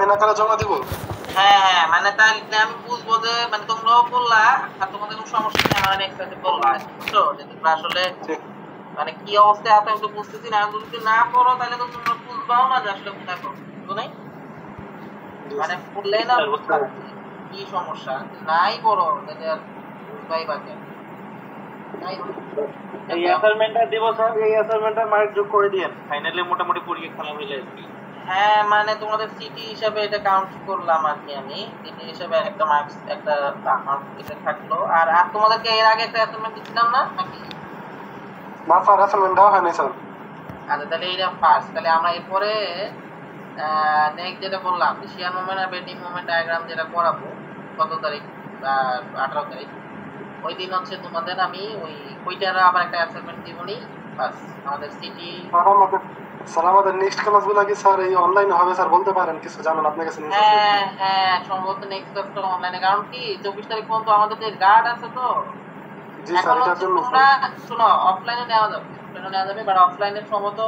Online আকারে জমা দিব? হ্যাঁ হ্যাঁ, মানে তাহলে আমি বুঝবো যে মানে তোমরাও বললা আর তোমাদের কোনো সমস্যা নেই, আমার নেক্সট টাইম বললা, বুঝছো? যে তোমরা আসলে মানে কি অবস্থায় আছে আমি তো বুঝতেছি না। আমি যদি না পড়ো তাহলে তো তোমরা বুঝবাও না যে আসলে কোথায় পড়ো, বুঝো নাই? মানে পড়লেই না বুঝবা কি সমস্যা, নাই পড়ো তাহলে আর বুঝবাই বা কেন। এই অ্যাসাইনমেন্টটা দিব স্যার, এই অ্যাসাইনমেন্টটার মার্ক যোগ করে দিয়েন, ফাইনালি মোটামুটি পরীক্ষা খেলা হইলে আর কি। হ্যাঁ মানে তোমাদের সিটি হিসাবে এটা কাউন্ট করলাম আর কি, আমি সিটি হিসাবে একটা মার্কস একটা এটা থাকলো। আর আর তোমাদেরকে এর আগে একটা অ্যাসাইনমেন্ট দিছিলাম না নাকি? না স্যার, অ্যাসাইনমেন্ট দেওয়া হয়নি স্যার। আচ্ছা তাহলে এইটা ফার্স্ট, তাহলে আমরা এরপরে নেক্সট যেটা বললাম শিয়ার মুভমেন্ট আর বেন্ডিং মুভমেন্ট ডায়াগ্রাম যেটা করাবো কত তারিখ, 18 তারিখ, ওই দিন হচ্ছে তোমাদের আমি ওইটার আবার একটা অ্যাসাইনমেন্ট দিবনি। বাস আমাদের সিটি। স্যার আমাদের নেক্সট ক্লাসগুলো কি স্যার এই অনলাইনে হবে স্যার? বলতে পারেন কিছু জানেন আপনার কাছে? হ্যাঁ হ্যাঁ সম্ভবত নেক্সট ক্লাসটা অনলাইনে, কারণ কি 24 তারিখ পর্যন্ত আমাদের যে গার্ড আছে তো। এখন হচ্ছে তোমরা শোনো, অফলাইনে নেওয়া যাবে, অফলাইনে নেওয়া যাবে, বাট অফলাইনে সম্ভবত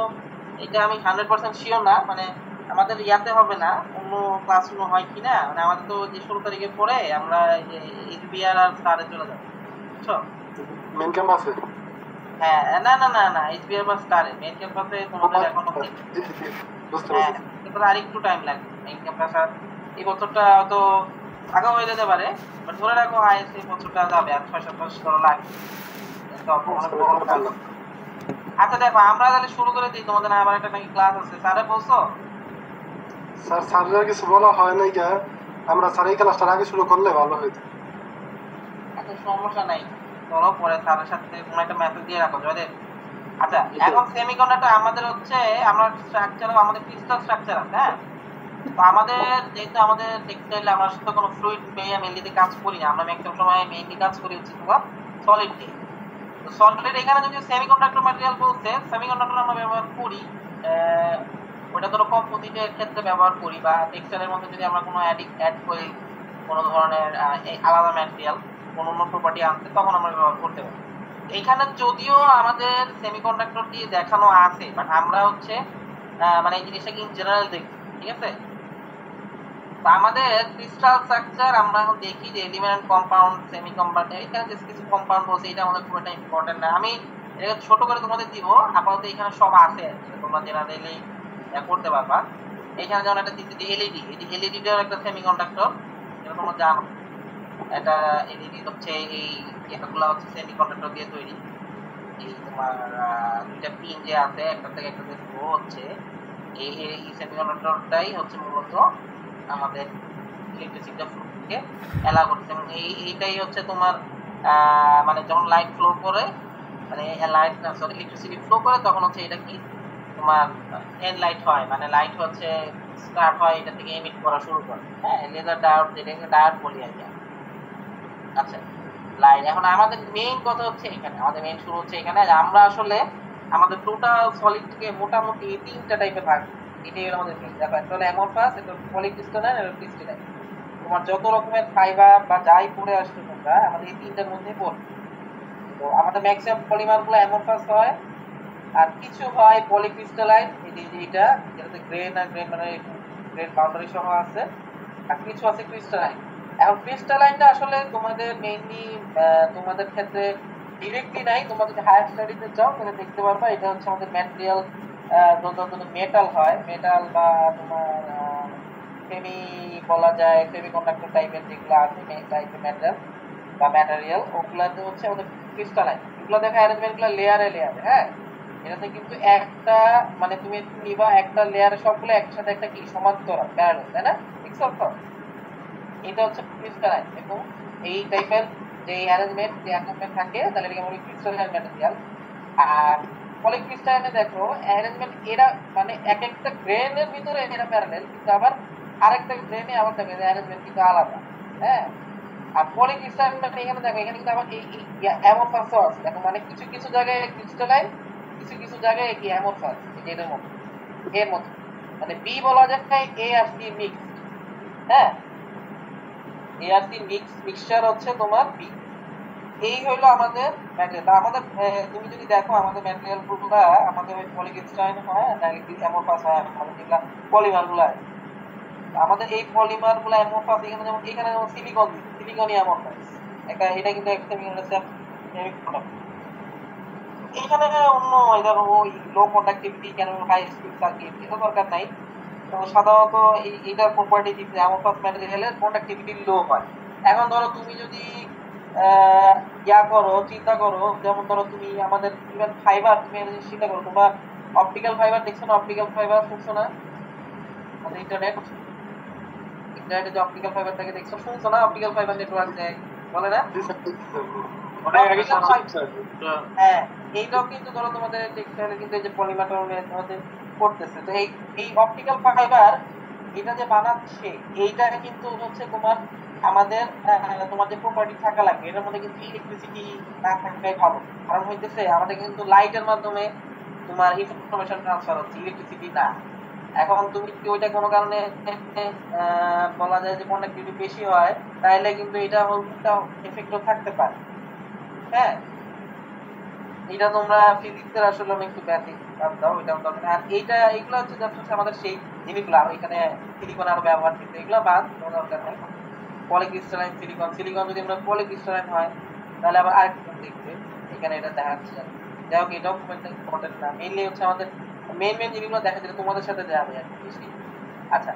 এটা আমি 100% শিওর না, মানে আমাদের ইয়াতে হবে না, অন্য ক্লাসরুমে হয় কিনা, মানে আমাদের তো যে 16 তারিখের পরে আমরা এসবিআর আর স্টারে চলে যাবো, বুঝছো? মেইন ক্যাম্পাসে? হ্যাঁ না না না না, এসবিআর বা স্টারে, মেইন ক্যাম্পাসে তোমাদের এখনো হ্যাঁ কিন্তু আর একটু টাইম লাগবে মেইন ক্যাম্পাস। আর এই বছরটা হয়তো আগে হয়ে যেতে পারে, বাট ধরে রাখো হাইয়েস্ট এই বছরটা যাবে, আর 6-7 মাস ধরো লাগবে। আচ্ছা দেখো আমরা তাহলে শুরু করে দিই, তোমাদের আবার একটা নাকি ক্লাস আছে, স্যারে বলছো? স্যার স্যারের কিছু বলা হয় নাই কে? আমরা স্যার এই ক্লাসটার আগে শুরু করলে ভালো হইতো। আচ্ছা সমস্যা নাই, চলো পরে স্যারের সাথে কোনো একটা মেসেজ দিয়ে রাখো জয়দেব। আচ্ছা এখন সেমিকন্ডাক্টর আমাদের হচ্ছে, আমরা স্ট্রাকচার, আমাদের ক্রিস্টাল স্ট্রাকচার আছে, হ্যাঁ। তো আমাদের যেহেতু আমাদের টেক্সটাইলে আমরা সাথে কোনো ফ্লুইড মেইনলি কাজ করি না, আমরা ম্যাক্সিমাম সময় মেইনলি কাজ করি হচ্ছে তোমার সলিড দিয়ে। তো সলিড এখানে যদি সেমিকন্ডাক্টর ম্যাটেরিয়াল বলতে, সেমিকন্ডাক্টর আমরা ব্যবহার করি ওটা ধরো কম্পোজিটের ক্ষেত্রে ব্যবহার করি, বা টেক্সটাইলের মধ্যে যদি আমরা কোনো অ্যাড করি কোনো ধরনের আলাদা ম্যাটেরিয়াল কোনো অন্য প্রপার্টি আনতে, তখন আমরা ব্যবহার করতে পারি। এখানে যদিও আমাদের সেমিকন্ডাক্টর দিয়ে দেখানো আছে, বাট আমরা হচ্ছে মানে এই জিনিসটাকে ইন জেনারেল দেখি, ঠিক আছে? আমাদের ক্রিস্টাল স্ট্রাকচার আমরা এখন দেখি যে এলিমেন্ট, কম্পাউন্ড, সেমি কম্পাউন্ড, এখানে যে কিছু কম্পাউন্ড বলছে এটা আমাদের পুরোটা ইম্পর্টেন্ট না, আমি এটা ছোট করে তোমাদের দিব। আপাতত এখানে সব আছে, তোমরা জেনারেলি করতে পারবা। এখানে যেমন একটা দিচ্ছি এলইডি, এলইডিটার একটা সেমি কন্ডাক্টর, এটা তোমরা জানো। এটা এলইডি হচ্ছে এই এটাগুলো হচ্ছে সেমি কন্ডাক্টর দিয়ে তৈরি। এই তোমার দুইটা পিন যে আছে একটা থেকে একটা ফ্লো হচ্ছে, এই সেমি কন্ডাক্টরটাই হচ্ছে মূলত আমাদের ইলেকট্রিসিটি ফ্লোকে অ্যালাউ করছে, এবং এইটাই হচ্ছে তোমার মানে যখন লাইট ফ্লো করে, মানে লাইট না সরি ইলেকট্রিসিটি ফ্লো করে, তখন হচ্ছে এটা কি তোমার এন লাইট হয়, মানে লাইট হচ্ছে স্টার্ট হয় এটা থেকে এমিট করা শুরু করে, হ্যাঁ লেজার ডায়োড, যেটাকে ডায়োড বলি আর কি। আচ্ছা লাইট, এখন আমাদের মেইন কথা হচ্ছে এখানে, আমাদের মেইন শুরু হচ্ছে এখানে। আমরা আসলে আমাদের টোটাল সলিডকে মোটামুটি এই তিনটা টাইপে ভাগ, এটাই হলো আমাদের মেইন। দেখো একটা হলো অ্যামরফাস, এটা পলিক্রিস্টালাইন, এটা ক্রিস্টালাইন। তোমার যত রকমের ফাইবার বা যাই পড়ে আসছে তোমরা আমাদের এই তিনটার মধ্যে পড়বে। তো আমাদের ম্যাক্সিমাম পলিমার গুলো অ্যামরফাস হয়, আর কিছু হয় পলিক্রিস্টালাইন, এইটা যেটাতে গ্রেন আর গ্রেন মানে গ্রেন বাউন্ডারি সহ আছে, আর কিছু আছে ক্রিস্টালাইন। এখন ক্রিস্টালাইনটা আসলে তোমাদের মেইনলি তোমাদের ক্ষেত্রে ডিরেক্টলি নাই, তোমরা যদি হায়ার স্টাডিতে যাও তাহলে দেখতে পারবা এটা হচ্ছে আমাদের ম্যাটেরিয়াল, যদি মেটাল হয়, মেটাল বা তোমার সেমি বলা যায়, সেমি কন্ডাক্টর টাইপের যেগুলো আছে টাইপের মেটাল বা ম্যাটেরিয়াল, ওগুলাতে হচ্ছে আমাদের ক্রিস্টালাইন। এগুলো দেখা অ্যারেঞ্জমেন্টগুলো লেয়ারে লেয়ারে, হ্যাঁ। এটাতে কিন্তু একটা মানে তুমি নিবা একটা লেয়ারে সবগুলো একসাথে একটা কি সমান্তরাল প্যারালাল, তাই না? দেখছো তো? এটা হচ্ছে ক্রিস্টালাইন, এবং এই টাইপের যে অ্যারেঞ্জমেন্ট যে অ্যারেঞ্জমেন্ট থাকে তাহলে এটাকে বলি ক্রিস্টালাইন ম্যাটেরিয়াল। আর পলিক্রিস্টালাইনে দেখো অ্যারেঞ্জমেন্ট এরা মানে এক একটা গ্রেনের ভিতরে এরা প্যারালাল, কিন্তু আবার আরেকটা গ্রেনে আবার দেখো অ্যারেঞ্জমেন্ট কিন্তু আলাদা, হ্যাঁ। আর পলিক্রিস্টালাইন এখানে দেখো এখানে কিন্তু আবার এই অ্যামরফাসও আছে, দেখো মানে কিছু কিছু জায়গায় ক্রিস্টালাইন, কিছু কিছু জায়গায় কি অ্যামরফাস, এটার মতো এর মতো, মানে বি বলা যায় এ আর সি মিক্স, হ্যাঁ। এ আর সি মিক্সচার হচ্ছে তোমার বি। এই হইলো আমাদের ম্যাটেরিয়াল। আমাদের তুমি যদি দেখো আমাদের ম্যাটেরিয়াল গুলো আমাদের ওই পলিক্রিস্টালাইন হয় নাকি অ্যামরফাস হয়, আমাদের যেগুলা পলিমার গুলো আমাদের এই পলিমার গুলো অ্যামোফাস এখানে যেমন সিলিকনই অ্যামোফাস এটা কিন্তু একটা এখানে অন্য এটা ওই লো কন্ডাক্টিভিটি কেন হাই স্পিড সার্কিট এটা দরকার নাই। তো সাধারণত এইটার প্রপার্টি দিচ্ছে অ্যামোফাস ম্যাটেরিয়ালের কন্ডাক্টিভিটি লো হয়। এখন ধরো তুমি যদি চিন্তা করো, যেমন ধরো তুমি আমাদের ইভেন ফাইবার, তুমি চিন্তা করো, তোমরা অপটিক্যাল ফাইবার দেখছো না? অপটিক্যাল ফাইবার শুনছো না? আমাদের ইন্টারনেটে যে অপটিক্যাল ফাইবার থাকে দেখছো, শুনছো না? অপটিক্যাল ফাইবার নেটওয়ার্ক দেয় বলে না? হ্যাঁ, এইটাও কিন্তু ধরো তোমাদের টেক্সটাইলে কিন্তু এই যে পলিমার আমাদের করতেছে। তো এই অপটিক্যাল ফাইবার এটা যে বানাচ্ছে এইটা কিন্তু হচ্ছে তোমার আমাদের তোমার যে প্রপার্টি থাকা লাগবে, এটার মধ্যে কিন্তু ইলেকট্রিসিটি না থাকাই ভালো। কারণ হইতেছে আমাদের কিন্তু লাইটের মাধ্যমে তোমার ইনফরমেশন ট্রান্সফার হচ্ছে, ইলেকট্রিসিটি না। এখন তুমি যদি ওইটা কোনো কারণে বলা যায় যে কন্ডাক্টিভিটি বেশি হয়, তাহলে কিন্তু এটা এফেক্টও থাকতে পারে। হ্যাঁ, এটা তোমরা ফিজিক্সের আসলে অনেক একটু ব্যাথিক বাদ দাও, এটা দরকার। আর এইগুলো হচ্ছে জাস্ট আমাদের সেই জিনিসগুলো, আর এখানে সিলিকন আরো ব্যবহার করতে, এগুলো বাদ, কোনো দরকার নেই। পলিক্রিস্টালাইন সিলিকন যদি আমরা পলিক্রিস্টালাইন হয় তাহলে আবার আরেকটু দেখবে এখানে এটা দেখা যাচ্ছে। যাই হোক, এটাও খুব একটা ইম্পর্টেন্ট না। মেইনলি হচ্ছে আমাদের মেইন জিনিসগুলো দেখা যায় তোমাদের সাথে যাবে আর কি। আচ্ছা,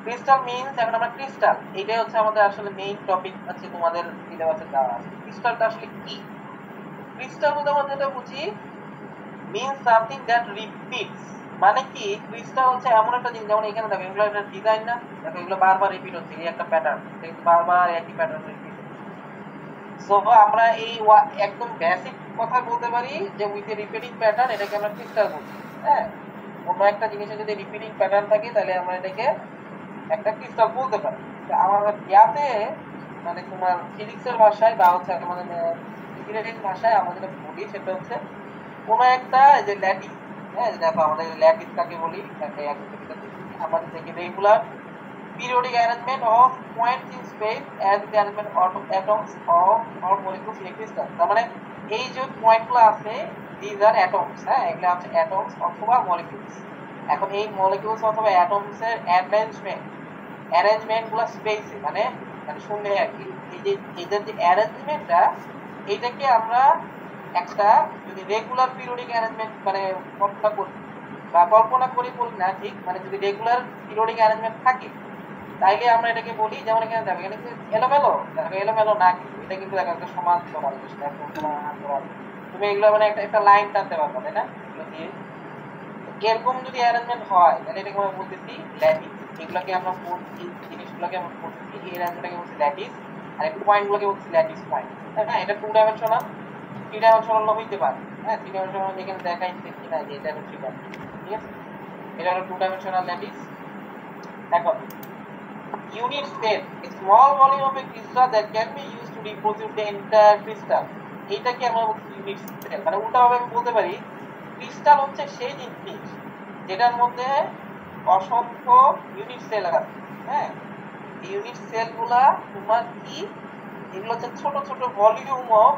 ক্রিস্টাল মিনস, এখন আমরা ক্রিস্টাল, এটাই হচ্ছে আমাদের আসলে মেইন টপিক আছে তোমাদের সিলেবাসে দেওয়া আছে। ক্রিস্টালটা আসলে কি? ক্রিস্টাল বলতে আমরা যেটা বুঝি, মিনস সামথিং দ্যাট রিপিটস। মানে কি, ক্রিস্টাল হচ্ছে এমন একটা জিনিস, যেমন এখানে দেখো এগুলো একটা ডিজাইন না, দেখো এগুলো বারবার রিপিট হচ্ছে, এই একটা প্যাটার্ন, কিন্তু বারবার একই প্যাটার্ন রিপিট হচ্ছে। সো আমরা এই একদম বেসিক কথা বলতে পারি যে উইথ এ রিপিটিং প্যাটার্ন এটাকে আমরা ক্রিস্টাল বলি। হ্যাঁ, কোনো একটা জিনিসে যদি রিপিটিং প্যাটার্ন থাকে তাহলে আমরা এটাকে একটা ক্রিস্টাল বলতে পারি। আমার ইয়াতে মানে তোমার ফিজিক্সের ভাষায় বা হচ্ছে আমাদের ইঞ্জিনিয়ারিং ভাষায় আমরা যেটা বলি সেটা হচ্ছে কোনো একটা যে ল্যাটিস, হ্যাঁ দেখো আমাদের ল্যাটিস কাকে বলি, আমাদের থেকে regular periodic arrangement of points in space as the arrangement of atoms or molecules in a crystal। তার মানে এই যে পয়েন্টগুলো আছে these are atoms, হ্যাঁ এগুলো হচ্ছে atoms অথবা molecules। এখন এই molecules অথবা atoms এর অ্যারেঞ্জমেন্ট গুলো স্পেসে মানে শূন্যে আর কি। এই যে এদের যে অ্যারেঞ্জমেন্টটা, এইটাকে আমরা একটা যদি রেগুলার পিরিয়ডিক অ্যারেঞ্জমেন্ট মানে কল্পনা করি বলি না ঠিক, মানে যদি রেগুলার পিরিয়ডিক অ্যারেঞ্জমেন্ট থাকে তাইলে আমরা এটাকে বলি, যেমন এখানে দেখো এখানে এলোমেলো, দেখো এলোমেলো না কিন্তু এটা কিন্তু দেখো একটা সমান সমান, তুমি এগুলো মানে একটা লাইন টানতে পারবে তাই না, এগুলো দিয়ে। এরকম যদি অ্যারেঞ্জমেন্ট হয় তাহলে এটাকে আমরা বলতেছি ল্যাটিস। এগুলোকে আমরা জিনিসগুলোকে আমরা বলতেছি, এই অ্যারেঞ্জমেন্টটাকে বলছি ল্যাটিস, আর এই পয়েন্টগুলোকে বলছি ল্যাটিস পয়েন্ট। হ্যাঁ, এটা 2 ডাইমেনশনাল, 3 ডাইমেনশনাল হইতে পারে। হ্যাঁ, 3 ডাইমেনশনাল এখানে দেখাইছে কিনা যে এটা হচ্ছে 3 ডাইমেনশনাল, ঠিক আছে, এটা হলো 2 ডাইমেনশনাল ল্যাটিস। এখন unit cell, a small volume of a crystal that can be used to reproduce the entire crystal, এইটাকে আমরা বলছি ইউনিট সেল। মানে উল্টাভাবে আমি বলতে পারি ক্রিস্টাল হচ্ছে সেই জিনিস যেটার মধ্যে অসংখ্য ইউনিট সেল আছে। হ্যাঁ, ইউনিট সেলগুলা তোমার কি, এগুলো হচ্ছে ছোট ছোট ভলিউম অফ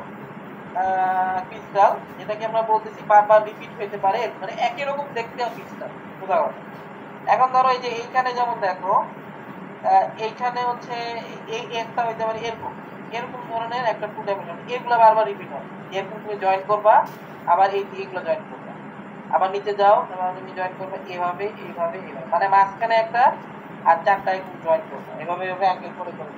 ক্রিস্টাল, যেটাকে আমরা বলতেছি বারবার রিপিট হতে পারে, মানে একই রকম দেখতে ক্রিস্টাল বোঝা গেল। এখন ধরো এই যে এইখানে যেমন দেখো এইখানে হচ্ছে এই একটা হইতে পারে এরকম এরকম ধরনের একটা 2 ডাইমেনশন, এগুলো বারবার রিপিট হয়, এরকম তুমি জয়েন করবা, আবার এই এগুলো জয়েন করবা, আবার নিচে যাও তুমি জয়েন করবে এভাবে এইভাবে এইভাবে, মানে মাঝখানে একটা আর 4টা এরকম জয়েন করবা, এভাবে এভাবে একের পরে করে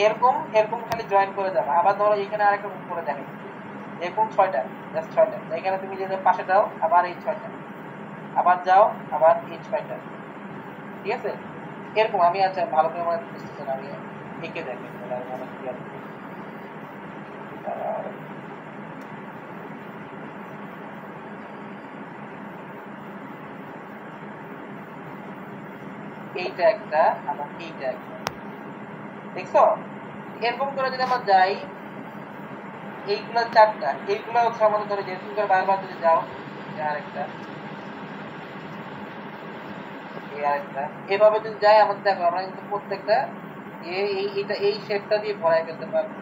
এরকম এরকম খালি জয়েন করে যাবা। আবার ধরো এখানে আরেকটা করে দেখো এরকম 6টা, জাস্ট 6টা, এখানে তুমি যে পাশে যাও আবার এই 6টা, আবার যাও আবার এই 6টা, ঠিক আছে, এরকম। আমি আচ্ছা ভালো করে মনে বুঝতেছি না, আমি এঁকে দেখি এইটা একটা আবার এইটা একটা, দেখছো? এরকম করে যদি আমরা যাই, এইগুলা 4টা, এইগুলা হচ্ছে আমাদের ধরে যেরকম করে বারবার যদি যাও আরেকটা আরেকটা এভাবে যদি যাই, আমাদের দেখো আমরা কিন্তু প্রত্যেকটা এই শেপটা দিয়ে ভরাই ফেলতে পারবো।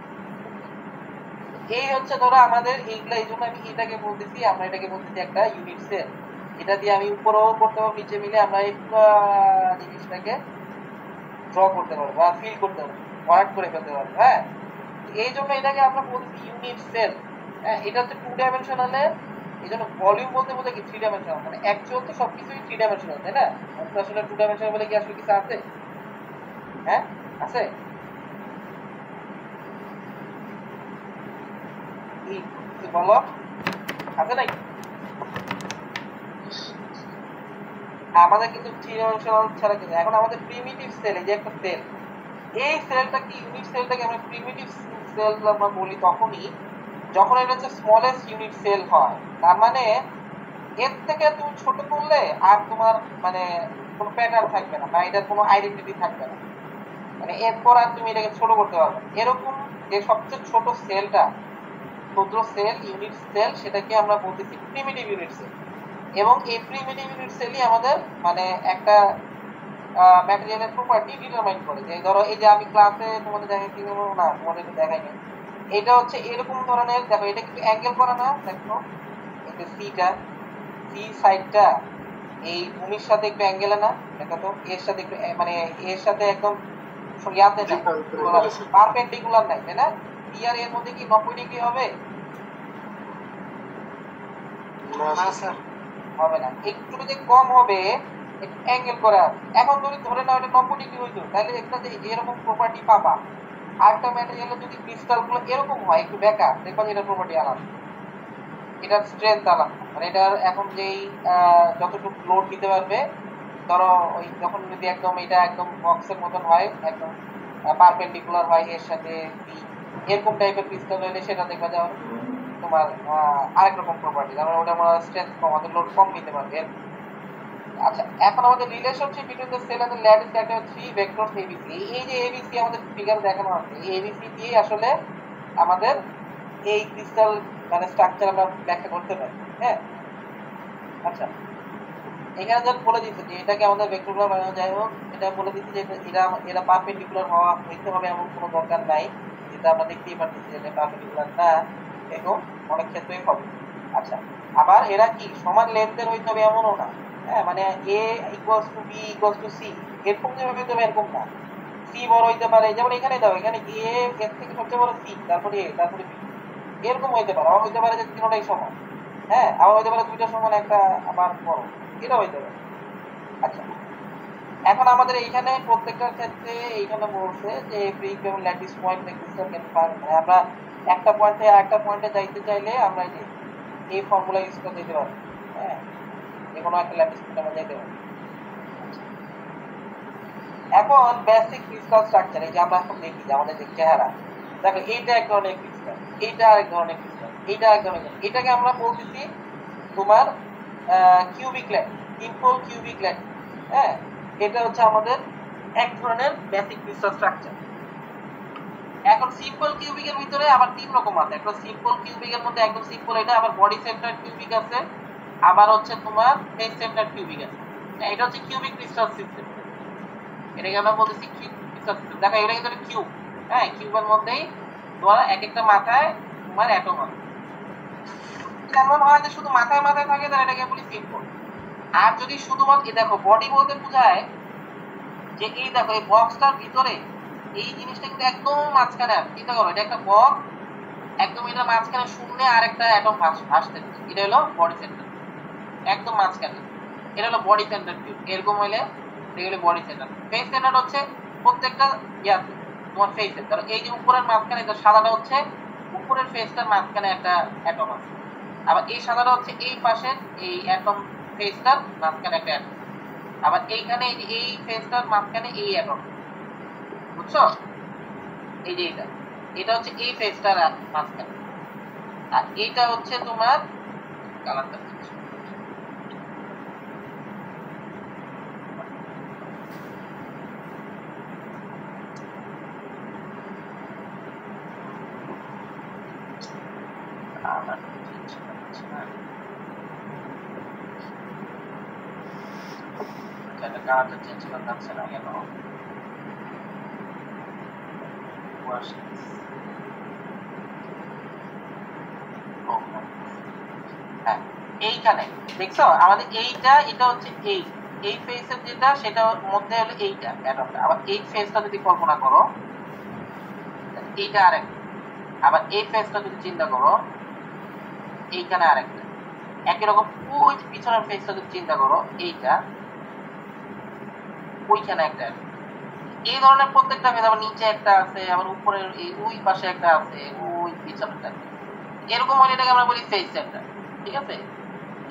এই হচ্ছে ধরো আমাদের এইগুলা, এই জন্য আমি এটাকে বলতেছি, আমরা এটাকে বলতেছি একটা ইউনিট সেল। এটা দিয়ে আমি উপরেও করতে পারবো, নিচে মিলে আমরা এই পুরো জিনিসটাকে ড্র করতে পারবো বা ফিল করতে পারবো, ওয়ার্ক করে ফেলতে পারবো। হ্যাঁ, এই জন্য এটাকে আমরা বলছি ইউনিট সেল। হ্যাঁ, এটা হচ্ছে 2 ডাইমেনশনালে, এই জন্য ভলিউম বলতে বোঝায় কি 3 ডাইমেনশনাল, মানে অ্যাকচুয়াল তো সবকিছুই 3 ডাইমেনশনাল, তাই না? তো আসলে 2 ডাইমেনশনাল বলে কি আসলে কিছু আছে? হ্যাঁ, আছে কি কিছু বলো, আছে নাকি? আমাদের কিন্তু 3 ডাইমেনশনাল ছাড়া কিছু। এখন আমাদের প্রিমিটিভ সেল, এই যে একটা সেল, এই সেলটা কি ইউনিট সেলটাকে আমরা প্রিমিটিভ সেল আমরা বলি তখনই যখন এটা হচ্ছে স্মলেস্ট ইউনিট সেল হয়। তার মানে এর থেকে তুমি ছোট করলে আর তোমার মানে কোনো প্যাটার্ন থাকবে না বা এটার কোনো আইডেন্টিটি থাকবে না, মানে এরপর আর তুমি এটাকে ছোট করতে পারবে না। এরকম যে সবচেয়ে ছোট সেলটা, ক্ষুদ্র সেল, ইউনিট সেল, সেটাকে আমরা বলতেছি প্রিমিটিভ ইউনিট সেল। এবং এই প্রিমিটিভ ইউনিট সেলই আমাদের মানে একটা ম্যাটেরিয়ালের প্রপার্টি ডিটারমাইন করে। যে ধরো এই যে আমি ক্লাসে তোমাদের দেখাইছি না, তোমাদের তো দেখাইনি, এটা হচ্ছে এরকম ধরনের, দেখো এটা কিন্তু অ্যাঙ্গেল করা না, দেখো এই যে সিটা, সি সাইডটা এই ভূমির সাথে একটু অ্যাঙ্গেলে না, দেখো তো এর সাথে একটু মানে এর সাথে একদম ইয়াতে নাই, পারপেন্ডিকুলার নাই, তাই না? সি আর এর মধ্যে কি 90 ডিগ্রি হবে? না স্যার, হবে না, একটু যদি কম হবে, একটু অ্যাঙ্গেল করা। এখন যদি ধরে নাও এটা 90 ডিগ্রি হইতো, তাহলে একটা যে এরকম প্রপার্টি পাবা। আরেকটা ম্যাটেরিয়ালের যদি ক্রিস্টাল গুলো এরকম হয় একটু বেঁকা, দেখবা যে এটার প্রপার্টি আলাদা, এটার স্ট্রেংথ আলাদা, মানে এটার এখন যেই যতটুকু লোড দিতে পারবে, ধরো ওই যখন যদি একদম এটা একদম বক্সের মতন হয়, একদম পারপেন্ডিকুলার হয় এর সাথে বি, এরকম টাইপের ক্রিস্টাল হলে সেটা দেখবা যাও তোমার আরেক রকম প্রপার্টি, তার মানে ওটা আমরা স্ট্রেংথ কম, আমাদের লোড কম নিতে পারবে। আচ্ছা, এখন আমাদের relationship between the cell and the lad is that of three vectors ABC. এই যে এবিসি আমাদের ফিগার দেখানো আছে, এই এবিসি দিয়ে আসলে আমাদের এই ক্রিস্টাল মানে স্ট্রাকচার আমরা ব্যাখ্যা করতে পারি। হ্যাঁ, আচ্ছা, এখানে যখন বলে দিচ্ছে যে এটাকে আমাদের ভেক্টরগুলো বানানো, যাই হোক এটা বলে দিচ্ছে যে এরা এরা পারপেন্ডিকুলার হওয়া হইতে হবে এমন কোনো দরকার নাই, যেটা আমরা দেখতেই পাচ্ছি যে এটা পারপেন্ডিকুলার না, এবং অনেক ক্ষেত্রেই হবে। আচ্ছা, আবার এরা কি সমান লেন্থের হইতে হবে এমনও না। হ্যাঁ, মানে A equals to B equals to C এরকম যেভাবে হইতে হবে এরকম না, সি বড় হইতে পারে, যেমন এখানে দাও, এখানে এ এর থেকে সবচেয়ে বড় সি, তারপরে এ, তারপরে বি, এরকম হইতে পারে। আবার হইতে পারে যে তিনটাই সমান। হ্যাঁ, আবার হইতে পারে দুইটা সমান একটা আবার বড়, এটা হইতে পারে। আচ্ছা, এখন আমাদের এইখানে প্রত্যেকটার ক্ষেত্রে এইখানে বলছে যে ব্রিক এবং lattice point crystal can find, মানে আমরা একটা পয়েন্ট থেকে আরেকটা পয়েন্টে যাইতে চাইলে আমরা এই ফর্মুলা ইউজ করে দিতে পারি। হ্যাঁ, যে কোনো একটা ল্যাটিস পয়েন্টে আমরা যাইতে পারি। এখন বেসিক ক্রিস্টাল স্ট্রাকচার, এই যে আমরা এখন দেখি যে আমাদের যে চেহারা, দেখো এইটা এক ধরনের ক্রিস্টাল, এইটা আরেক ধরনের ক্রিস্টাল, এইটা এক ধরনের, এটাকে আমরা বলতেছি তোমার cubic lattice, simple cubic lattice. হ্যাঁ, এটা হচ্ছে আমাদের এক ধরনের বেসিক ক্রিস্টাল স্ট্রাকচার। এখন সিম্পল কিউবিকের ভিতরে আবার তিন রকম আছে। একটা সিম্পল কিউবিকের মধ্যে একদম সিম্পল এটা, আবার বডি সেন্টার কিউবিক আছে, আবার হচ্ছে তোমার ফেস সেন্টার কিউবিক আছে। এটা হচ্ছে কিউবিক ক্রিস্টাল সিস্টেম, এটাকে আমরা বলতেছি কিউব ক্রিস্টাল সিস্টেম। দেখো এটা কিন্তু কিউব। হ্যাঁ, কিউবের মধ্যেই তোমার এক একটা মাথায় তোমার অ্যাটম আছে। যেমন হয় যে শুধু মাথায় মাথায় থাকে, তাহলে এটাকে বলি সিম্পল। আর যদি শুধুমাত্র দেখো বডি বলতে বোঝায় যে এই দেখো এই বক্সটার ভিতরে এই জিনিসটা কিন্তু একদম মাঝখানে আছে। চিন্তা করো, এটা একটা বক্স, একদম এটা মাঝখানে শূন্য আর একটা অ্যাটম ভাসতে, এটা হলো বডি সেন্টার, একদম মাঝখানে, এটা হলো বডি সেন্টার কিউব। এরকম হইলে এটা হলো বডি সেন্টার। ফেস সেন্টার হচ্ছে প্রত্যেকটা ইয়াতে তোমার ফেসের, ধরো এই যে উপরের মাঝখানে সাদাটা হচ্ছে উপরের ফেসটার মাঝখানে একটা অ্যাটম আছে, আবার এই সাদাটা হচ্ছে এই পাশের এই অ্যাটম ফেসটার মাঝখানে একটা অ্যাটম, আবার এইখানে এই ফেসটার মাঝখানে এই অ্যাটম, বুঝছো? এই যে এটা, এটা হচ্ছে এই ফেসটার মাঝখানে, আর এইটা হচ্ছে তোমার কালারটা কালারটা চেঞ্জ করা যাচ্ছে না কেন? হ্যাঁ, এইখানে দেখছো আমাদের এটা হচ্ছে এই ফেসের যেটা সেটার মধ্যে হলো এইটা অ্যাটমটা। আবার এই ফেসটা যদি কল্পনা করো, এইটা আরেকটা। আবার এই ফেসটা যদি চিন্তা করো, এইখানে আরেকটা। একই রকম ওই পিছনের ফেসটা যদি চিন্তা করো, এইটা ওইখানে একটা। এই ধরনের প্রত্যেকটা ফেস, আবার নিচে একটা আছে, আবার উপরে ওই পাশে একটা আছে, ওই পিছনটা। এরকম হলে এটাকে আমরা বলি ফেস সেন্টার। ঠিক আছে,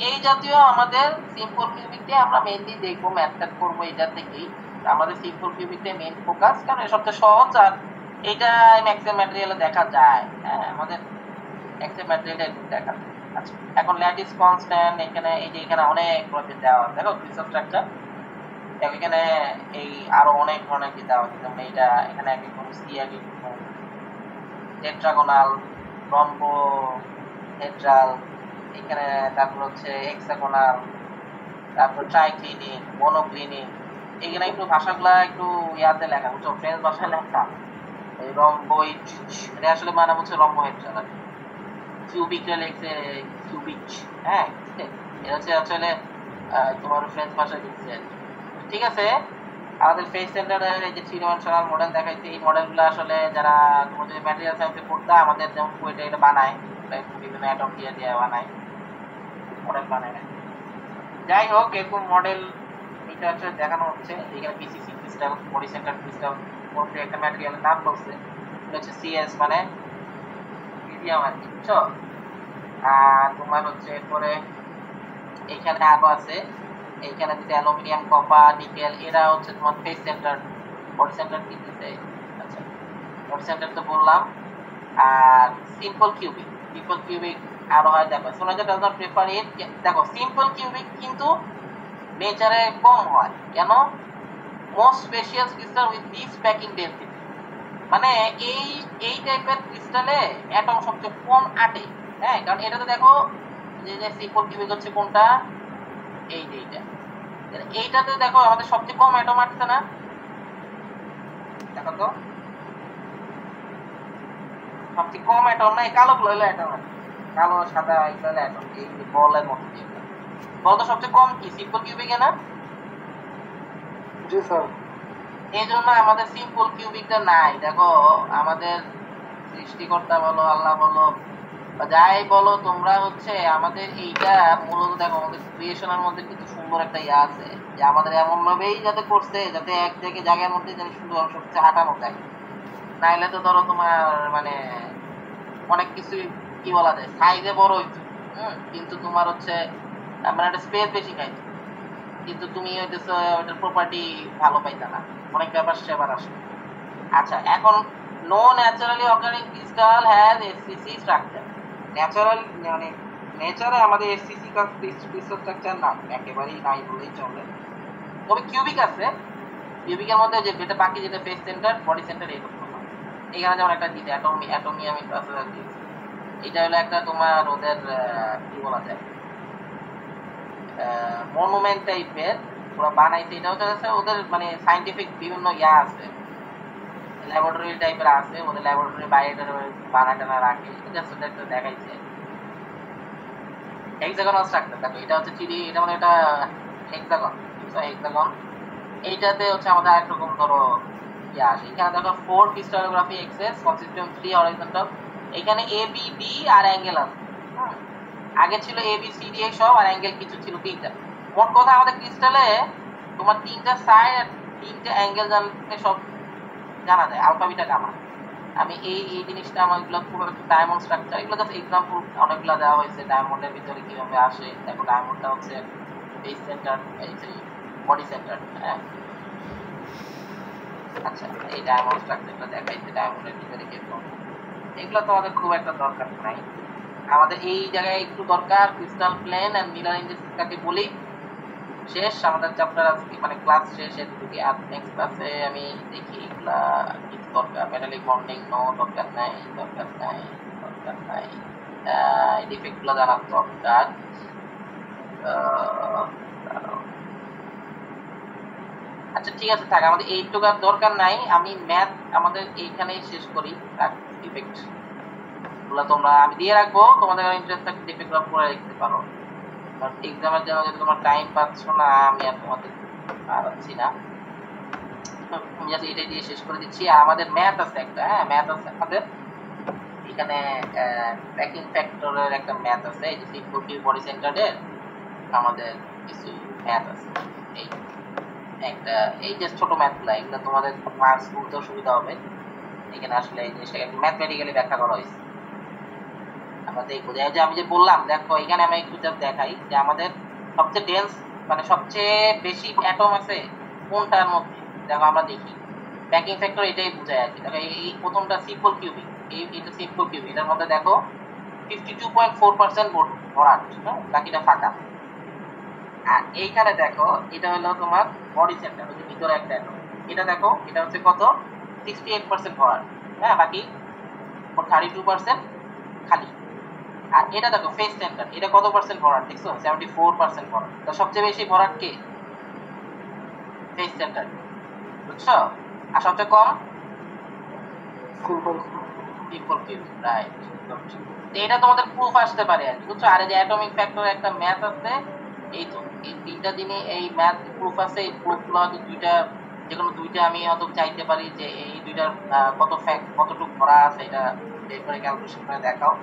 এই জাতীয় আমাদের সিম্পল কিউবিক আমরা মেইনলি দেখবো, ম্যাথ করবো এটা থেকেই। আমাদের সিম্পল কিউবিকটাই মেইন ফোকাস, কারণ এটা সবচেয়ে সহজ আর এটা ম্যাক্সিমাম ম্যাটেরিয়ালে দেখা যায়। হ্যাঁ, আমাদের ম্যাক্সিমাম ম্যাটেরিয়ালে দেখা যায়। আচ্ছা, এখন ল্যাটিস কনস্ট্যান্ট এখানে এই যে এখানে অনেক প্রজেক্ট দেওয়া আছে, দেখো ক্রিস্টাল স্ট্রাকচার। এখানে এই আরো অনেক ধরনের কি দেওয়া আছে, যেমন এইটা এখানে এক রকম সি এক রকম টেট্রাগোনাল, রম্বো হেড্রাল, এখানে তারপর হচ্ছে হেক্সাগোনাল, তারপর ট্রাইক্লিনিক, মনোক্লিনিক। এখানে একটু ভাষাগুলা একটু ইয়াতে লেখা, বুঝছো, ফ্রেঞ্চ ভাষায় লেখা। এই রম্বোইড, এটা আসলে মানে হচ্ছে রম্বোহেড্রাল। কিউবিকটা লিখছে কিউবিক। হ্যাঁ, এটা হচ্ছে আসলে তোমার ফ্রেঞ্চ ভাষায় লিখছে। ঠিক আছে, আমাদের ফেস সেন্টারের এই যে 3 ডাইমেনশনাল মডেল দেখাইছে, এই মডেলগুলো আসলে যারা তোমার যদি ম্যাটেরিয়াল সায়েন্সে পড়তা, আমাদের যেমন কুয়েটে এটা বানায়, বিভিন্ন অ্যাটম দিয়ে দিয়ে বানায়, মডেল বানায় না। যাই হোক, এরকম মডেল এটা হচ্ছে দেখানো হচ্ছে। এখানে PCC crystal, body centre crystal, মধ্যে একটা ম্যাটেরিয়ালের নাম বলছে, এটা হচ্ছে সিএস মানে লিথিয়াম আর কি, বুঝছো। আর তোমার হচ্ছে এরপরে এইখানে আরো আছে, এইখানে যদি অ্যালুমিনিয়াম, কপার, নিকেল, এরা হচ্ছে তোমার ফেস সেন্টার। বডি সেন্টার কি দিতে, আচ্ছা বডি সেন্টার তো বললাম। আর সিম্পল কিউবিক আরো হয়, দেখো শোনা যায় ডাজ নট প্রেফার ইট। দেখো সিম্পল কিউবিক কিন্তু নেচারে কম হয় কেন? Most spacious crystal with this packing density, মানে এই টাইপের ক্রিস্টালে অ্যাটম সবচেয়ে কম আটে। হ্যাঁ, কারণ এটাতে দেখো যে সিম্পল কিউবিক হচ্ছে কোনটা, এইটাতে দেখো আমাদের সবচেয়ে কম অ্যাটম আটছে না, দেখো তো সবচেয়ে কম অ্যাটম না, এই কালো গুলো হলো অ্যাটম, কালো সাদা এগুলো হলো অ্যাটম, এই বলের মতো যেগুলো। বল তো সবচেয়ে কম কি সিম্পল কিউবিকে না? জি স্যার। এই জন্য আমাদের সিম্পল কিউবিকটা নাই। দেখো আমাদের সৃষ্টিকর্তা বলো, আল্লাহ বলো, যাই বলো তোমরা, হচ্ছে আমাদের এইটা মূলত দেখো আমাদের ক্রিয়েশনের মধ্যে কিন্তু সুন্দর একটা ইয়ে আছে, যে আমাদের এমন ভাবেই যাতে করছে যাতে এক জায়গার মধ্যে যেন শুধু অংশ হচ্ছে হাঁটানো যায়। নাইলে তো ধরো তোমার মানে অনেক কিছুই কি বলা যায়, সাইজে বড় হইতো, কিন্তু তোমার হচ্ছে মানে একটা স্পেস বেশি খাইতো, কিন্তু তুমি হইতেছে ওইটার প্রপার্টি ভালো পাইতা না, অনেক ব্যাপার সেবার আসে। আচ্ছা, এখন no naturally occurring crystal has SCC structure. Natural মানে নেচারে আমাদের এসসিসি ক্রিস্টাল স্ট্রাকচার না, একেবারেই নাই বলেই চলে। তবে কিউবিক আছে, কিউবিকের মধ্যে যেটা বাকি, যেটা ফেস সেন্টার, বডি সেন্টার, এই করতে হয়। এখানে যেমন একটা দিতে অ্যাটোমিয়াম দিয়েছে, এটা হলো একটা তোমার ওদের কি বলা যায় মনুমেন্ট টাইপের ওরা বানাইছে। এটা হচ্ছে ওদের মানে সাইন্টিফিক বিভিন্ন ইয়া আছে, ল্যাবরেটরি টাইপের আছে, ওদের ল্যাবরেটরি বাইরে বানায় টানা রাখে, জাস্ট ওটা একটা দেখাইছে। হেক্সাগনাল স্ট্রাকচার দেখো, এটা হচ্ছে 3D, এটা মানে এটা হেক্সাগন, হেক্সাগন। এইটাতে হচ্ছে আমাদের আরেক রকম ধরো ইয়া আসে। এখানে দেখো 4 ক্রিস্টালোগ্রাফি এক্সেস কনসিস্টেন্ট 3 হরিজন্টাল, এখানে A B D R angle আছে। আগে ছিল এ বি সি ডি সব, আর অ্যাঙ্গেল কিছু ছিল 3টা। মোট কথা আমাদের ক্রিস্টালে তোমার 3টা সাইড আর 3টা অ্যাঙ্গেল জানলে সব জানা যায়, আলফা বিটা গামা। আমি এই জিনিসটা আমার এগুলো খুব একটা ডায়মন্ড স্ট্রাকচার, এগুলো জাস্ট এক্সাম্পল, অনেকগুলো দেওয়া হয়েছে ডায়মন্ডের ভিতরে কিভাবে আসে। দেখো ডায়মন্ডটা হচ্ছে বেস সেন্টার, এই যে বডি সেন্টার। হ্যাঁ, আচ্ছা, এই ডায়মন্ড স্ট্রাকচারটা দেখাইছে ডায়মন্ডের ভিতরে কিরকম। এগুলো তো আমাদের খুব একটা দরকার নাই, আমাদের এই জায়গায় একটু দরকার crystal plane and Miller indices কাকে বলি। শেষ আমাদের চ্যাপ্টার আজকে, মানে ক্লাস শেষের দিকে। আর নেক্সট ক্লাসে আমি দেখি এগুলা কি দরকার। মেটালিক বন্ডিং নো, দরকার নাই, দরকার নাই, দরকার নাই। এই ডিফেক্টগুলো জানার দরকার। আচ্ছা ঠিক আছে, থাক, আমাদের এইটুকু আর দরকার নাই। আমি ম্যাথ আমাদের এইখানেই শেষ করি। ডিফেক্ট গুলো তোমরা আমি দিয়ে রাখবো, তোমাদের ইন্টারেস্ট থাকলে ডিফেক্ট গুলো পড়ে লিখতে পারো। এক্সামের জন্য যদি তোমার টাইম পাচ্ছ না, আমি আর তোমাদের পাচ্ছি না, আমি জাস্ট এটাই দিয়ে শেষ করে দিচ্ছি। আর আমাদের ম্যাথ আছে একটা, হ্যাঁ ম্যাথ আছে আমাদের এখানে, প্যাকিং ফ্যাক্টরের একটা ম্যাথ আছে, এই যে সিম্পল কিউ বডি সেন্টারের আমাদের কিছু ম্যাথ আছে। এই একটা এই যে ছোট ম্যাথগুলো, এগুলো তোমাদের মার্কস তুলতেও সুবিধা হবে। এখানে আসলে এই জিনিসটাকে ম্যাথমেটিক্যালি ব্যাখ্যা করা হয়েছে। আমরা দেখবো যে আমি যে বললাম, দেখো এখানে আমি একটু জাস্ট দেখাই যে আমাদের সবচেয়ে ডেন্স মানে সবচেয়ে বেশি অ্যাটম আছে কোনটার মধ্যে। দেখো আমরা দেখি প্যাকিং ফ্যাক্টর এটাই বোঝায় আর কি। দেখো এই প্রথমটা সিম্পল কিউবিক, এটা সিম্পল কিউবিক, এটার মধ্যে দেখো 52.4% ভরাট, হ্যাঁ বাকিটা ফাঁকা। আর এইখানে দেখো এটা হলো তোমার বডি সেন্টার, ওই যে ভিতরে একটা অ্যাটম, এটা দেখো এটা হচ্ছে কত 68% ভরাট, হ্যাঁ বাকি 32% খালি। আর এটা দেখো ফেস সেন্টার, এটা কত পার্সেন্ট ভরাট দেখছো, 74% ভরাট। তো সবচেয়ে বেশি ভরাট কে? ফেস সেন্টার, বুঝছো? আর সবচেয়ে কম সিম্পল সিম্পল কিউব, রাইট। এটা তোমাদের প্রুফ আসতে পারে আর কি, বুঝছো? আর এই যে অ্যাটমিক ফ্যাক্টর একটা ম্যাথ আছে, এই তো এই তিনটা দিনে এই ম্যাথ প্রুফ আছে। এই প্রুফগুলো হয়তো দুইটা, যে কোনো দুইটা আমি হয়তো চাইতে পারি যে এই দুইটার কত ফ্যাক্ট কতটুকু ভরা আছে, এটা বের করে ক্যালকুলেশন করে দেখাও।